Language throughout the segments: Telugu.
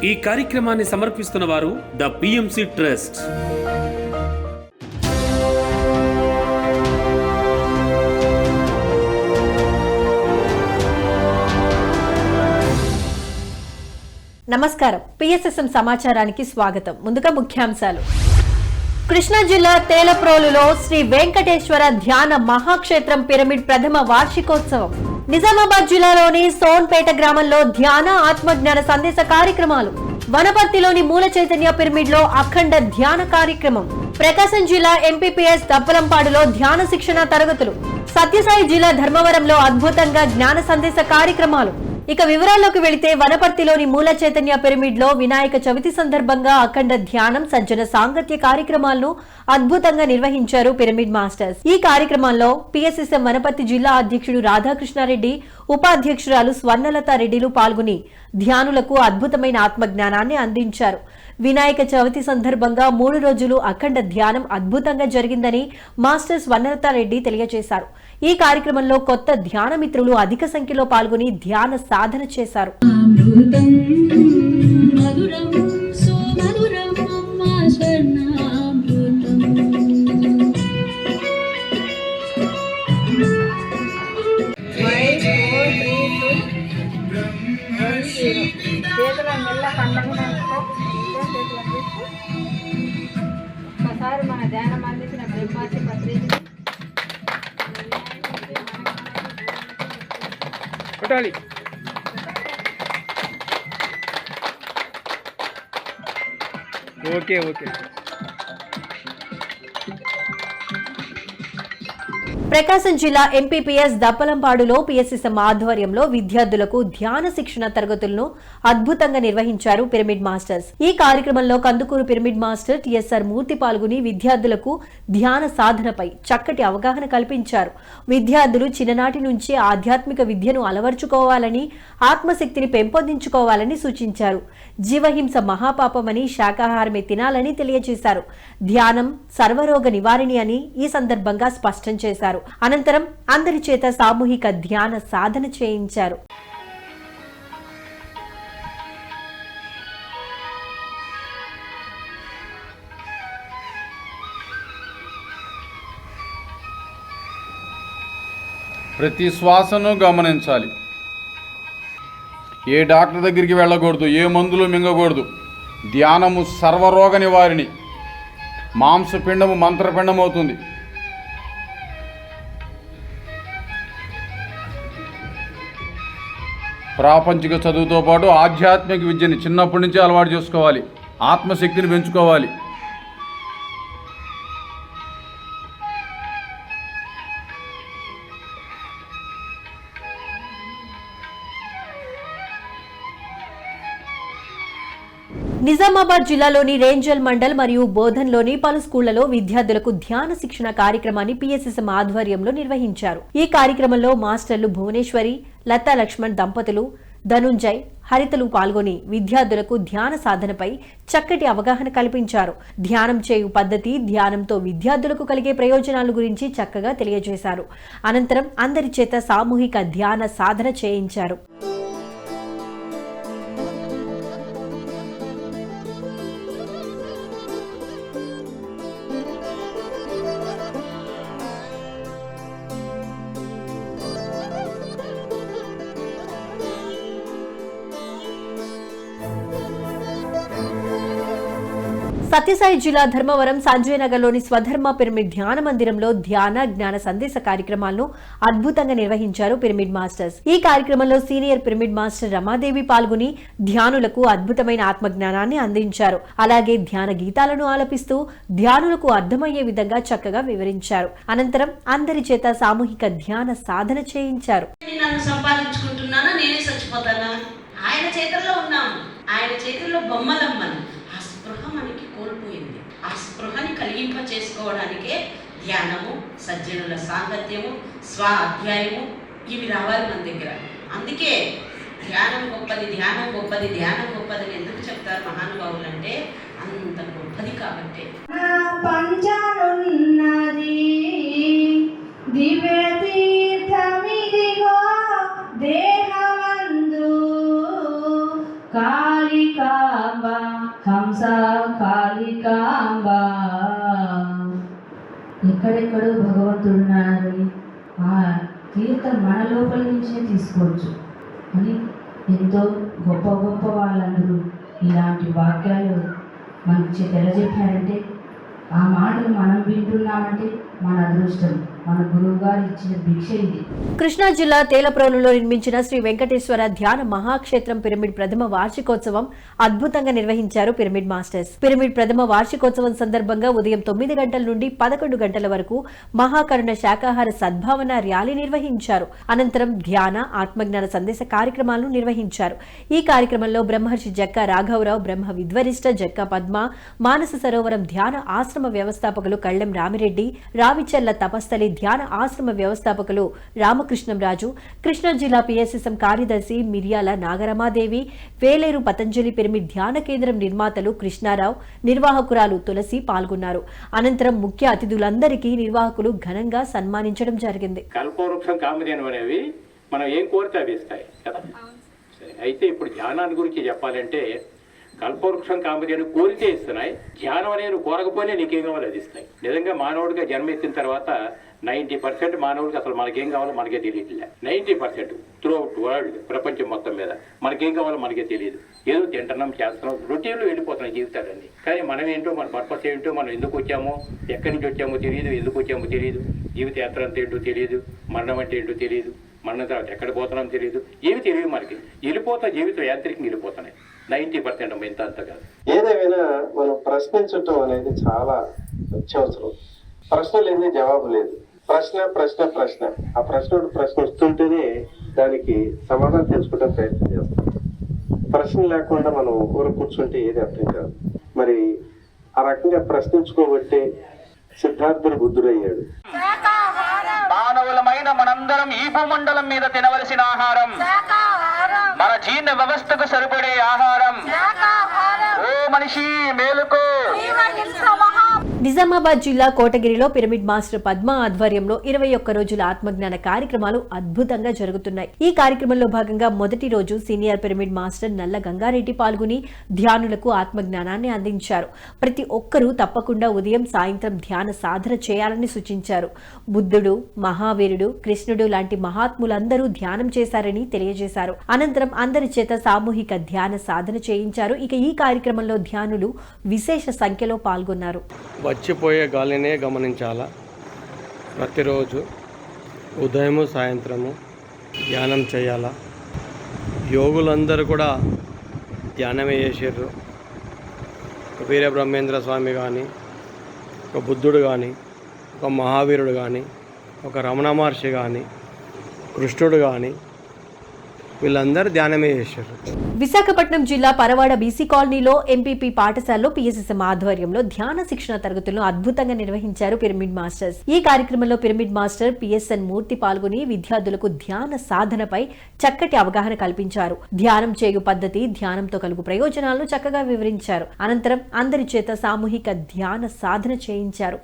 ఈ కార్యక్రమాన్ని సమర్పిస్తున్న వారు ద పిఎంసి ట్రస్ట్. నమస్కారం. పిఎస్ఎస్ఎం సమాచారానికి స్వాగతం. ముందుగా ముఖ్యాంశాలు. కృష్ణా జిల్లా తేలప్రోలులో శ్రీ వెంకటేశ్వర ధ్యాన మహాక్షేత్రం పిరమిడ్ ప్రథమ వార్షికోత్సవం. నిజామాబాద్ జిల్లాలోని సోన్పేట గ్రామంలో ధ్యాన ఆత్మజ్ఞాన సందేశ కార్యక్రమాలు. వనపర్తిలోని మూల చైతన్య పిరమిడ్ లో అఖండ ధ్యాన కార్యక్రమం. ప్రకాశం జిల్లా ఎంపీపీఎస్ దప్పలంపాడులో ధ్యాన శిక్షణ తరగతులు. సత్యసాయి జిల్లా ధర్మవరంలో అద్భుతంగా జ్ఞాన సందేశ కార్యక్రమాలు. ఇక వివరాల్లోకి వెళితే వనపర్తిలోని మూల చైతన్య పిరమిడ్ లో వినాయక చవితి సందర్భంగా అఖండ ధ్యానం సజ్జన సాంగత్య కార్యక్రమాలను అద్భుతంగా నిర్వహించారు పిరమిడ్ మాస్టర్స్. ఈ కార్యక్రమంలో పిఎస్ఎస్ఎం వనపర్తి జిల్లా అధ్యక్షుడు రాధాకృష్ణారెడ్డి, ఉపాధ్యక్షురాలు స్వర్ణలత రెడ్డిలు పాల్గొని ధ్యానులకు అద్భుతమైన ఆత్మజ్ఞానాన్ని అందించారు. వినాయక చవితి సందర్భంగా 3 రోజులు అఖండ ధ్యానం అద్భుతంగా జరిగిందని మాస్టర్ స్వర్ణలత రెడ్డి తెలియజేశారు. ఈ కార్యక్రమంలో కొత్త ధ్యాన మిత్రులు అధిక సంఖ్యలో పాల్గొని ధ్యాన సాధన చేశారు. ఒకసారి మన ధ్యానం అందించిన బ్రహ్మాసి పత్రిక ఓకే ఓకే. ప్రకాశం జిల్లా ఎంపీపీఎస్ దప్పలంపాడులో పిఎస్ఎస్ఎం ఆధ్వర్యంలో విద్యార్థులకు ధ్యాన శిక్షణ తరగతులను అద్భుతంగా నిర్వహించారు పిరమిడ్ మాస్టర్స్. ఈ కార్యక్రమంలో కందుకూరు పిరమిడ్ మాస్టర్ టిఎస్ఆర్ మూర్తి పాల్గొని విద్యార్థులకు ధ్యాన సాధనపై చక్కటి అవగాహన కల్పించారు. విద్యార్థులు చిన్ననాటి నుంచి ఆధ్యాత్మిక విద్యను అలవర్చుకోవాలని, ఆత్మశక్తిని పెంపొందించుకోవాలని సూచించారు. జీవహింస మహాపాపమని, శాకాహారమే తినాలని తెలియజేశారు. ధ్యానం సర్వరోగ నివారిణి అని ఈ సందర్భంగా స్పష్టం చేశారు. అనంతరం అందరి చేత సామూహిక ధ్యాన సాధన చేయించారు. ప్రతి శ్వాసను గమనించాలి. ఏ డాక్టర్ దగ్గరికి వెళ్ళకూడదు, ఏ మందులు మింగకూడదు. ధ్యానము సర్వరోగ నివారిణి. మాంసపిండము మంత్రపిండం అవుతుంది. ప్రాపంచిక చదువుతో పాటు ఆధ్యాత్మిక విద్యని చిన్నప్పటి నుంచి అలవాటు చేసుకోవాలి. ఆత్మశక్తిని పెంచుకోవాలి. నిజామాబాద్ జిల్లాలోని రేంజల్ మండల్ మరియు బోధన్లోని పలు స్కూళ్లలో విద్యార్థులకు ధ్యాన శిక్షణ కార్యక్రమాన్ని పిఎస్ఎస్ఎం ఆధ్వర్యంలో నిర్వహించారు. ఈ కార్యక్రమంలో మాస్టర్లు భువనేశ్వరి, లతా లక్ష్మణ్ దంపతులు, ధనుంజయ్, హరితలు పాల్గొని విద్యార్థులకు ధ్యాన సాధనపై చక్కటి అవగాహన కల్పించారు. ధ్యానం చేయు పద్ధతి, ధ్యానంతో విద్యార్థులకు కలిగే ప్రయోజనాల గురించి చక్కగా తెలియజేశారు. అనంతరం అందరి చేత సామూహిక ధ్యాన సాధన చేయించారు. సత్యసాయి జిల్లా ధర్మవరం సంజయ్ నగర్లోని స్వధర్మ పిరమిడ్ ధ్యాన మందిరంలో ధ్యాన జ్ఞాన సందేశ కార్యక్రమాలను అద్భుతంగా నిర్వహించారు పిరమిడ్ మాస్టర్స్. ఈ కార్యక్రమంలో సీనియర్ పిరమిడ్ మాస్టర్ రమాదేవి పాల్గొని ధ్యానులకు అద్భుతమైన ఆత్మజ్ఞానాన్ని అందించారు. అలాగే ధ్యాన గీతాలను ఆలపిస్తూ ధ్యానులకు అర్థమయ్యే విధంగా చక్కగా వివరించారు. అనంతరం అందరి చేత సామూహిక ధ్యాన సాధన చేయించారు. ఆయన చేతుల్లో ఉన్నాము, ఆయన చేతుల్లో బొమ్మలమ్మను. ఆ స్పృహ మనకి కోల్పోయింది. ఆ స్పృహని కలిగింప చేసుకోవడానికే ధ్యానము, సజ్జనుల సాంగత్యము, స్వాధ్యాయము ఇవి రావాలి మన దగ్గర. అందుకే ధ్యానం గొప్పది, ధ్యానం గొప్పది, ధ్యానం గొప్పది అని ఎందుకు చెప్తారు మహానుభావులు అంటే అంత గొప్పది కాబట్టి. దివ్య తీర్థమిదిగో దేహమందు కా కాళికాంబ హంస కాళికాంబ. ఎక్కడెక్కడో భగవంతుడు ఉన్నాడని ఆ తీర్థం మన లోపల నుంచే తీసుకోవచ్చు అని ఎంతో గొప్ప గొప్ప వాళ్ళందరూ ఇలాంటి వాక్యాలు మనకి తెలియజెప్పారంటే ఆ మాటలు మనం వింటున్నామంటే మన అదృష్టం, మన గురువు గారు ఇచ్చిన భిక్ష ఇది. కృష్ణా జిల్లా తేలప్రోలులో నిర్మించిన శ్రీ వెంకటేశ్వర ధ్యాన మహాక్షేత్రం పిరమిడ్ ప్రథమ వార్షికోత్సవం అద్భుతంగా నిర్వహించారు పిరమిడ్ మాస్టర్స్. పిరమిడ్ ప్రథమ వార్షికోత్సవం సందర్భంగా ఉదయం 9 గంటల నుండి 11 గంటల వరకు మహాకరుణ శాకాహార సద్భావన ర్యాలీ నిర్వహించారు. అనంతరం ధ్యాన ఆత్మజ్ఞాన సందేశ కార్యక్రమాలను నిర్వహించారు. ఈ కార్యక్రమంలో బ్రహ్మర్షి జక్క రాఘవరావు, బ్రహ్మ విద్వరిష్ట జక్క పద్మ, మానస సరోవరం ధ్యాన ఆశ్రమ వ్యవస్థాపకులు కళ్లెం రామిరెడ్డి, రావిచర్ల తపస్థలి ధ్యాన ఆశ్రమ వ్యవస్థాపకులు రామకృష్ణంరాజు, కృష్ణా జిల్లా పిఎస్ఎస్ఎం కార్యదర్శి మిర్యాల నాగరమాదేవి, వేలేరు పతంజలి పిరమిడ్ ధ్యాన కేంద్రం నిర్మాతలు కృష్ణారావు, నిర్వాహకురాలు తులసి పాల్గొన్నారు. అనంతరం ముఖ్య అతిథులందరికీ నిర్వాహకులు ఘనంగా సన్మానించడం జరిగింది. కల్పవృక్షం కామధేను అనేవి మనం ఏం కోరితే అవి ఇస్తాయి కదా. అయితే ఇప్పుడు ధ్యానాన్ని గురించి చెప్పాలంటే కల్పవృక్షం కామధేను కోరితే ఇస్తున్నాయి, ధ్యానం అనేది కోరకపోయినా నీకేం కావాలో అది ఇస్తాయి. నిజంగా మానవుడిగా జన్మెత్తిన తర్వాత 90% మానవుడికి అసలు మనకేం కావాలో మనకే తెలియట్లే. 90% త్రూ అవుట్ వరల్డ్, ప్రపంచం మొత్తం మీద మనకేం కావాలో మనకే తెలియదు. ఏదో తింటున్నాం, చేస్తున్నాం, రొటీన్లో వెళ్ళిపోతున్నాయి జీవితాలన్నీ. కానీ మనం ఏంటో, మన పర్పస్ ఏంటో, మనం ఎందుకు వచ్చామో, ఎక్కడి నుంచి వచ్చామో తెలియదు, ఎందుకు వచ్చామో తెలియదు, జీవిత యాత్ర అంతా ఏంటో తెలియదు, మరణం అంటే ఏంటో తెలియదు, మరణం తర్వాత ఎక్కడ పోతున్నాం తెలియదు, ఏమి తెలియదు మనకి. వెళ్ళిపోతా జీవితం యాంత్రికంగా వెళ్ళిపోతున్నాయి 90% ఇంత అంత కాదు. ఏదేమైనా మనం ప్రశ్నించటం అనేది చాలా అత్యవసరం. ప్రశ్న లేని జవాబు లేదు. ప్రశ్న ప్రశ్న ప్రశ్న ఆ ప్రశ్న వస్తుంటేనే దానికి సమాధానం తెలుసుకుంటే ప్రయత్నం చేస్తాం. ప్రశ్న లేకుండా మనం ఊరు కూర్చుంటే ఏది అర్థం కాదు. మరి ఆ రకంగా ప్రశ్నించుకోబట్టే సిద్ధార్థుడు బుద్ధుడయ్యాడు. మానవులమైన మనందరం ఈ భూమండలం మీద తినవలసిన ఆహారం మన జీర్ణ వ్యవస్థకు సరిపడే ఆహారం. ఓ మనిషి మేలుకో. నిజామాబాద్ జిల్లా కోటగిరిలో పిరమిడ్ మాస్టర్ పద్మ ఆధ్వర్యంలో 21 రోజుల ఆత్మజ్ఞాన కార్యక్రమాలు అద్భుతంగా జరుగుతున్నాయి. ఈ కార్యక్రమంలో భాగంగా మొదటి రోజు సీనియర్ పిరమిడ్ మాస్టర్ నల్ల గంగారెడ్డి పాల్గొని ధ్యానులకు ఆత్మజ్ఞానాన్ని అందించారు. ప్రతి ఒక్కరూ తప్పకుండా ఉదయం సాయంత్రం ధ్యాన సాధన చేయాలని సూచించారు. బుద్ధుడు, మహావీరుడు, కృష్ణుడు లాంటి మహాత్ములందరూ ధ్యానం చేశారని తెలియజేశారు. అనంతరం అందరి చేత సామూహిక ధ్యాన సాధన చేయించారు. ఇక ఈ కార్యక్రమంలో ధ్యానులు విశేష సంఖ్యలో పాల్గొన్నారు. వచ్చిపోయే గాలినే గమనించాలా. ప్రతిరోజు ఉదయము సాయంత్రము ధ్యానం చేయాలా. యోగులందరూ కూడా ధ్యానమే చేసారు. వీర బ్రహ్మేంద్ర స్వామి కానీ, ఒక బుద్ధుడు కానీ, ఒక మహావీరుడు కానీ, ఒక రమణ మహర్షి కానీ, కృష్ణుడు కానీ, వీళ్ళందరూ ధ్యానమే చేశారు. విశాఖపట్నం జిల్లా పరవాడ బీసీ కాలనీలో ఎంపీపీ పాఠశాలలో పిఎస్ఎస్ఎం ఆధ్వర్యంలో ధ్యాన శిక్షణ తరగతులను అద్భుతంగా నిర్వహించారు పిరమిడ్ మాస్టర్స్. ఈ కార్యక్రమంలో పిరమిడ్ మాస్టర్ పిఎస్ఎన్ మూర్తి పాల్గొని విద్యార్థులకు ధ్యాన సాధనపై చక్కటి అవగాహన కల్పించారు. ధ్యానం చేయు పద్ధతి, ధ్యానంతో కలుగు ప్రయోజనాలను చక్కగా వివరించారు. అనంతరం అందరి చేత సామూహిక ధ్యాన సాధన చేయించారు.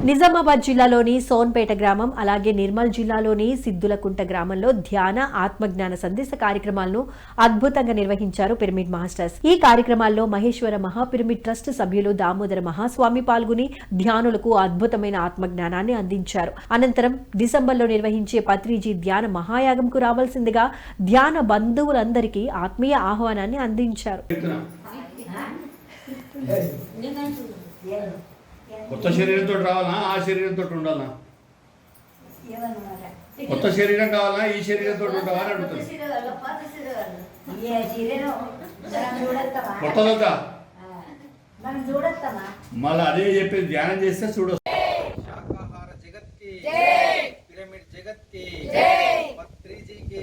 నిజామాబాద్ జిల్లాలోని సోన్పేట గ్రామం, అలాగే నిర్మల్ జిల్లాలోని సిద్దులకుంట గ్రామంలో ధ్యాన ఆత్మజ్ఞాన సందేశ కార్యక్రమాలను అద్భుతంగా నిర్వహించారు పిరమిడ్ మాస్టర్స్. ఈ కార్యక్రమాల్లో మహేశ్వర మహాపిరమిడ్ ట్రస్ట్ సభ్యులు దామోదర మహాస్వామి పాల్గొని ధ్యానులకు అద్భుతమైన ఆత్మజ్ఞానాన్ని అందించారు. అనంతరం డిసెంబర్లో నిర్వహించే పత్రిజీ ధ్యాన మహాయాగంకు రావాల్సిందిగా ధ్యాన బంధువులందరికీ ఆత్మీయ ఆహ్వానాన్ని అందించారు. కొత్త శరీరంతో రావాలా, ఆ శరీరంతో ఉండాలా? కొత్త శరీరం కావాలా, ఈ శరీరంతో ఉండాలా అని అడుగుతుంది. కొత్తదొద్దా? మళ్ళీ అదే చెప్పేది, ధ్యానం చేస్తే చూడ. పిరమిడ్ జగత్ కి, పత్రిజీ కి,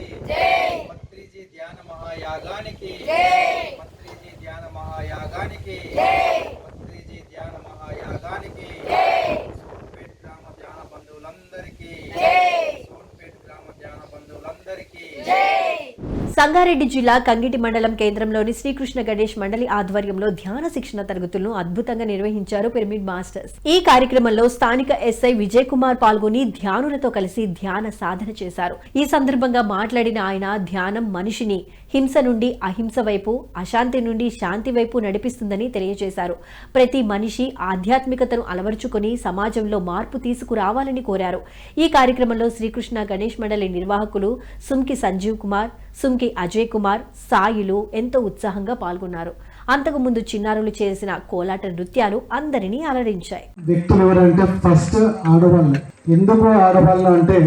సంగారెడ్డి జిల్లా కంగిటి మండలం కేంద్రంలోని శ్రీకృష్ణ గణేష్ మండలి ఆధ్వర్యంలో ధ్యాన శిక్షణ తరగతులను అద్భుతంగా నిర్వహించారు పిరమిడ్ మాస్టర్స్. ఈ కార్యక్రమంలో స్థానిక ఎస్ఐ విజయ్ కుమార్ పాల్గొని ధ్యానులతో కలిసి ధ్యాన సాధన చేశారు. ఈ సందర్భంగా మాట్లాడిన ఆయన ధ్యానం మనిషిని హింస నుండి అహింస వైపు, అశాంతి నుండి శాంతి వైపు నడిపిస్తుందని తెలియజేశారు. ప్రతి మనిషి ఆధ్యాత్మికతను అలవర్చుకుని సమాజంలో మార్పు తీసుకురావాలని కోరారు. ఈ కార్యక్రమంలో శ్రీకృష్ణ గణేష్ మండలి నిర్వాహకులు సుంకి సంజీవ్ కుమార్, సుంకి అజయ్ కుమార్, సాయిలు ఎంతో ఉత్సాహంగా పాల్గొన్నారు. అంతకుముందు చిన్నారులు చేసిన కోలాట నృత్యాలు అందరినీ అలరించాయి. వ్యక్తులు ఎవరంటే ఫస్ట్ ఆడవాళ్ళు. ఎందుకు ఆడవాళ్ళు అంటే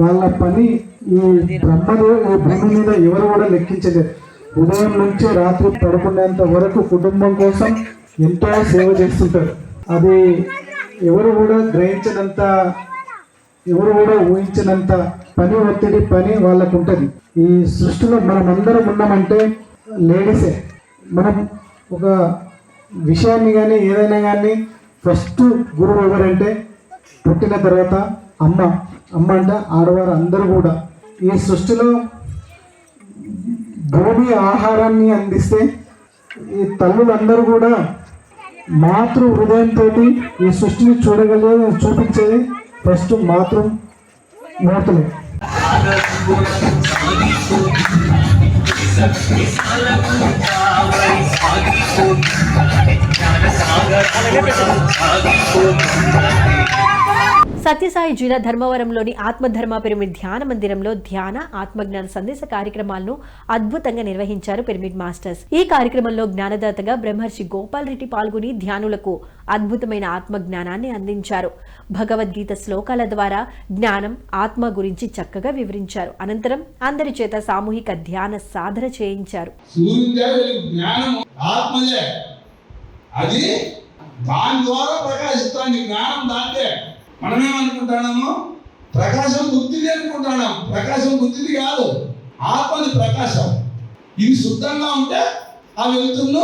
వాళ్ళ పని ఈ బ్రహ్మలు ఈ భూమి మీద ఎవరు కూడా లెక్కించలేరు. ఉదయం నుంచి రాత్రి పడుకునేంత వరకు కుటుంబం కోసం ఎంతో సేవ చేస్తుంటారు. అది ఎవరు కూడా గ్రహించినంత, ఎవరు కూడా ఊహించినంత పని ఒత్తిడి పని వాళ్ళకు ఉంటుంది. ఈ సృష్టిలో మనం అందరం ఉన్నామంటే లేడీసే. మనం ఒక విషయాన్ని కానీ ఏదైనా కానీ ఫస్ట్ గురువు ఎవరంటే పుట్టిన తర్వాత అమ్మ. అమ్మ అంటే ఆడవారు అందరూ కూడా. ఈ సృష్టిలో భూమి ఆహారాన్ని అందిస్తే ఈ తల్లులందరూ కూడా మాతృ హృదయంతో ఈ సృష్టిని చూపించేది ఫస్ట్ మాతృ మూర్తులే. సత్యసాయి జిల్లా ధర్మవరంలోని ఆత్మధర్మ పిరమిడ్ ధ్యాన మందిరంలో ధ్యాన ఆత్మజ్ఞాన సందేశ కార్యక్రమాలను అద్భుతంగా నిర్వహించారు పిరమిడ్ మాస్టర్స్. ఈ కార్యక్రమంలో జ్ఞానదాతగా బ్రహ్మర్షి గోపాల్ రెడ్డి పాల్గొని ధ్యానులకు అద్భుతమైన ఆత్మజ్ఞానాన్ని అందించారు. భగవద్గీత శ్లోకాల ద్వారా జ్ఞానం, ఆత్మ గురించి చక్కగా వివరించారు. అనంతరం అందరి చేత సామూహిక ధ్యాన సాధన చేయించారు. అది దాని ద్వారా ప్రకాశిస్తాను. జ్ఞానం దాంటే మనమేమనుకుంటున్నాము, ప్రకాశం బుద్ధిది అనుకుంటున్నాం. ప్రకాశం బుద్ధిది కాదు, ఆత్మది ప్రకాశం. ఇది శుద్ధంగా ఉంటే ఆ వెలుతురును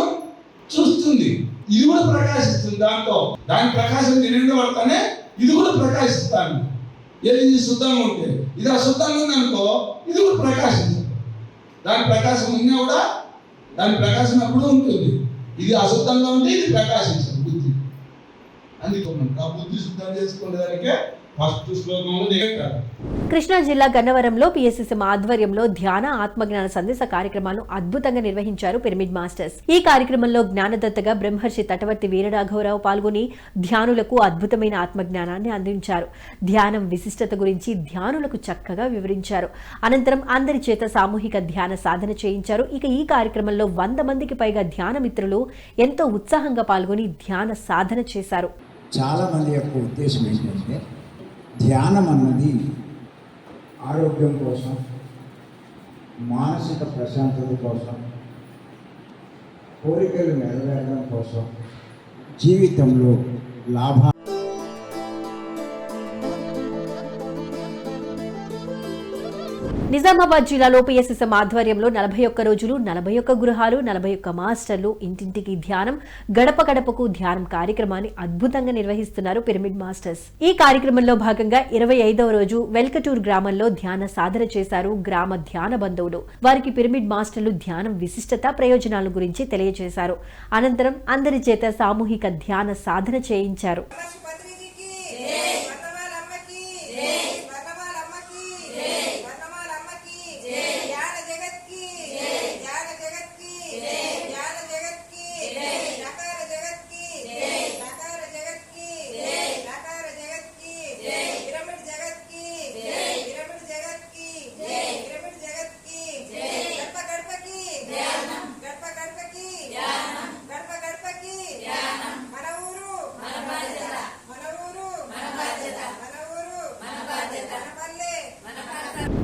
చూస్తుంది, ఇది కూడా ప్రకాశిస్తుంది. దాని ప్రకాశం నిండి పడతానే ఇది కూడా ప్రకాశిస్తాను. ఇది శుద్ధంగా ఉంటే, ఇది అశుద్ధంగా ఉందనుకో ఇది కూడా ప్రకాశిస్తుంది. దాని ప్రకాశం ఉన్నా కూడా దాని ప్రకాశం ఎప్పుడు ఉంటుంది. ఇది అశుద్ధంగా ఉంటే ఇది ప్రకాశించదు బుద్ధి. అందుకే ఆ బుద్ధి శుద్ధం చేసుకునేదానికే ఫస్ట్ శ్లోకంలో దిగారు. కృష్ణా జిల్లా గన్నవరంలో పిఎస్ఎస్ఎం ఆధ్వర్యంలో ధ్యాన ఆత్మజ్ఞాన సందేశ కార్యక్రమాలను అద్భుతంగా నిర్వహించారు పిరమిడ్ మాస్టర్స్. ఈ కార్యక్రమంలో జ్ఞానదత్తగా బ్రహ్మర్షి తటవర్తి వీరరాఘవరావు పాల్గొని ధ్యానులకు అద్భుతమైన ఆత్మజ్ఞానాన్ని అందించారు. ధ్యానం విశిష్టత గురించి ధ్యానులకు చక్కగా వివరించారు. అనంతరం అందరి చేత సామూహిక ధ్యాన సాధన చేయించారు. ఇక ఈ కార్యక్రమంలో 100 మందికి పైగా ధ్యాన మిత్రులు ఎంతో ఉత్సాహంగా పాల్గొని ధ్యాన సాధన చేశారు. చాలా మంది యొక్క ఉద్దేశం ఏంటంటే ధ్యానం అన్నది ఆరోగ్యం కోసం, మానసిక ప్రశాంతత కోసం, కోరికలు నెరవేరడం కోసం, జీవితంలో లాభాలు. నిజామాబాద్ జిల్లాలో పిఎస్ఎస్ఎం ఆధ్వర్యంలో 41 రోజులు 41 గృహాలు 41 మాస్టర్లు ఇంటింటికి ధ్యానం, గడప గడపకు ధ్యానం కార్యక్రమాన్ని అద్భుతంగా నిర్వహిస్తున్నారు పిరమిడ్ మాస్టర్స్. ఈ కార్యక్రమంలో భాగంగా 25వ రోజు వెల్కటూర్ గ్రామంలో ధ్యాన సాధన చేశారు గ్రామ ధ్యాన బంధువులు. వారికి పిరమిడ్ మాస్టర్లు ధ్యానం విశిష్టత, ప్రయోజనాల గురించి తెలియజేశారు. అనంతరం అందరి చేత సామూహిక ధ్యాన సాధన చేయించారు.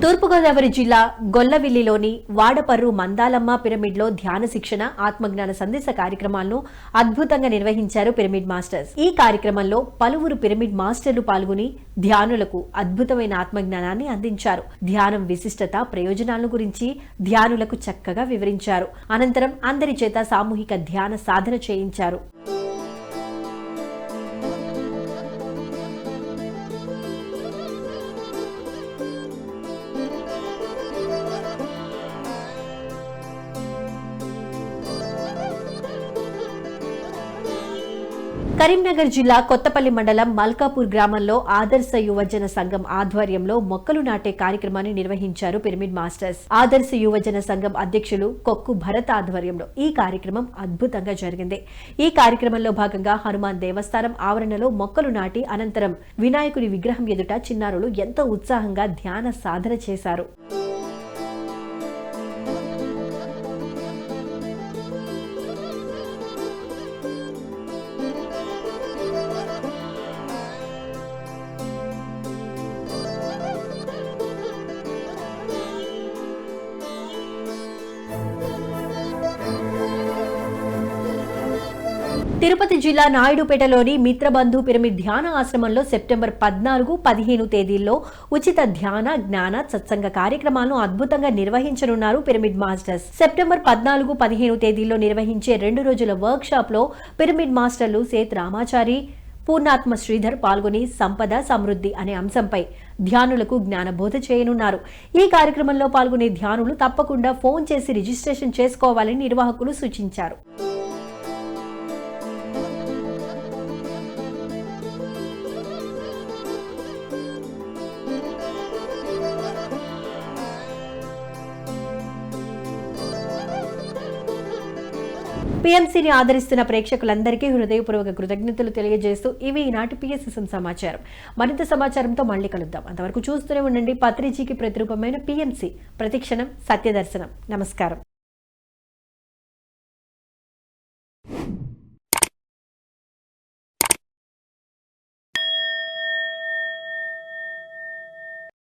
తూర్పుగోదావరి జిల్లా గొల్లవిల్లిలోని వాడపర్రు మందాలమ్మ పిరమిడ్లో ధ్యాన శిక్షణ, ఆత్మజ్ఞాన సందేశ కార్యక్రమాలను అద్భుతంగా నిర్వహించారు పిరమిడ్ మాస్టర్స్. ఈ కార్యక్రమంలో పలువురు పిరమిడ్ మాస్టర్లు పాల్గొని ధ్యానులకు అద్భుతమైన ఆత్మజ్ఞానాన్ని అందించారు. ధ్యానం విశిష్టత, ప్రయోజనాల గురించి ధ్యానులకు చక్కగా వివరించారు. అనంతరం అందరి చేత సామూహిక ధ్యాన సాధన చేయించారు. కరీంనగర్ జిల్లా కొత్తపల్లి మండలం మల్కాపూర్ గ్రామంలో ఆదర్శ యువజన సంఘం ఆధ్వర్యంలో మొక్కలు నాటే కార్యక్రమాన్ని నిర్వహించారు పిరమిడ్ మాస్టర్స్. ఆదర్శ యువజన సంఘం అధ్యక్షులు కొక్కు భరత్ ఆధ్వర్యంలో ఈ కార్యక్రమం అద్భుతంగా జరిగింది. ఈ కార్యక్రమంలో భాగంగా హనుమాన్ దేవస్థానం ఆవరణలో మొక్కలు నాటి అనంతరం వినాయకుడి విగ్రహం ఎదుట చిన్నారులు ఎంతో ఉత్సాహంగా ధ్యాన సాధన చేశారు. తిరుపతి జిల్లా నాయుడుపేటలోని మిత్రబంధు పిరమిడ్ ధ్యాన ఆశ్రమంలో సెప్టెంబర్ 14, 15 తేదీల్లో ఉచిత ధ్యాన, జ్ఞాన, సత్సంగ కార్యక్రమాలను అద్భుతంగా నిర్వహించనున్నారు పిరమిడ్ మాస్టర్స్. సెప్టెంబర్ 14, 15 తేదీల్లో నిర్వహించే 2 రోజుల వర్క్ షాప్ లో పిరమిడ్ మాస్టర్లు సేత్ రామాచారి, పూర్ణాత్మ శ్రీధర్ పాల్గొని సంపద సమృద్ధి అనే అంశంపై ధ్యానులకు జ్ఞానబోధ చేయనున్నారు. ఈ కార్యక్రమంలో పాల్గొనే ధ్యానులు తప్పకుండా ఫోన్ చేసి రిజిస్ట్రేషన్ చేసుకోవాలని నిర్వాహకులు సూచించారు. పీఎంసీని ఆదరిస్తున్న ప్రేక్షకులందరికీ హృదయపూర్వక కృతజ్ఞతలు తెలియజేస్తూ ఇవి ఈనాటి పిఎస్ఎస్ఎం సమాచారం. మరింత సమాచారంతో మళ్ళీ కలుద్దాం. అంతవరకు చూస్తూనే ఉండండి పత్రిజీకి ప్రతిరూపమైన పీఎంసీ, ప్రతిక్షణం సత్యదర్శనం. నమస్కారం.